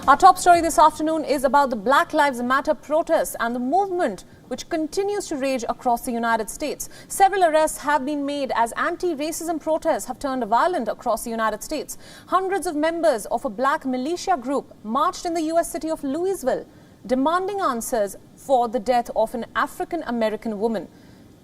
Our top story this afternoon is about the Black Lives Matter protests and the movement which continues to rage across the United States. Several arrests have been made as anti-racism protests have turned violent across the United States. Hundreds of members of a black militia group marched in the U.S. city of Louisville, demanding answers for the death of an African-American woman.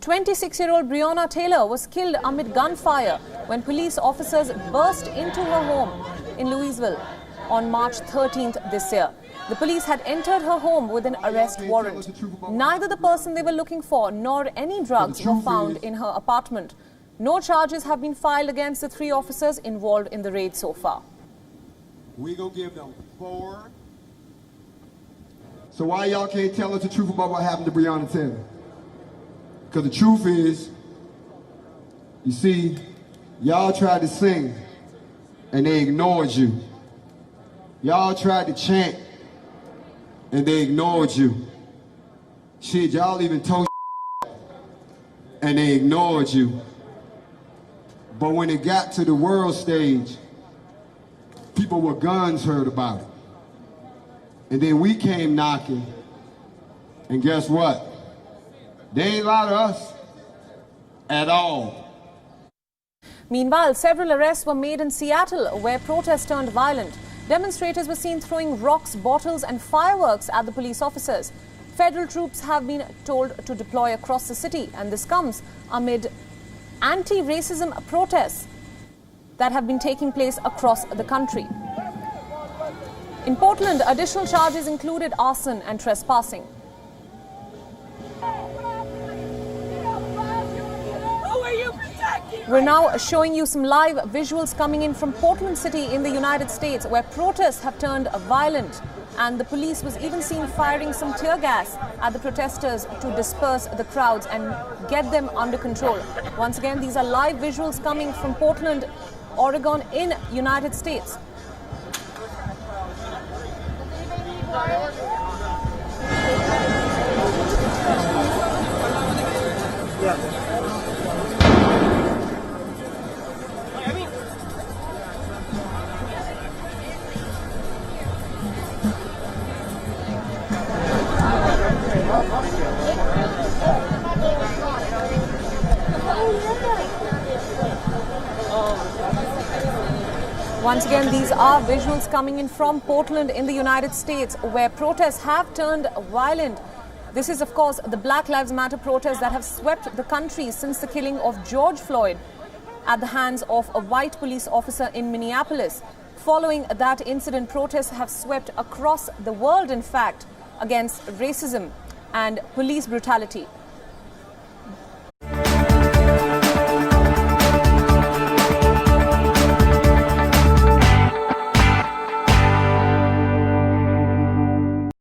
26-year-old Breonna Taylor was killed amid gunfire when police officers burst into her home in Louisville on March 13th this year. The police had entered her home with an arrest warrant. Neither the person they were looking for nor any drugs were found in her apartment. No charges have been filed against the 3 officers involved in the raid so far. We gonna give them 4. So why y'all can't tell us the truth about what happened to Breonna Taylor? Because the truth is, you see, y'all tried to sing and they ignored you. Y'all tried to chant and they ignored you. Shit, y'all even told and they ignored you. But when it got to the world stage, people with guns heard about it. And then we came knocking, and guess what? They ain't lie to us at all. Meanwhile, several arrests were made in Seattle, where protests turned violent. Demonstrators were seen throwing rocks, bottles and fireworks at the police officers. Federal troops have been told to deploy across the city, and this comes amid anti-racism protests that have been taking place across the country. In Portland, additional charges included arson and trespassing. We're now showing you some live visuals coming in from Portland City in the United States, where protests have turned violent, and the police was even seen firing some tear gas at the protesters to disperse the crowds and get them under control. Once again, these are live visuals coming from Portland, Oregon in United States. Once again, these are visuals coming in from Portland in the United States, where protests have turned violent. This is, of course, the Black Lives Matter protests that have swept the country since the killing of George Floyd at the hands of a white police officer in Minneapolis. Following that incident, protests have swept across the world, in fact, against racism and police brutality.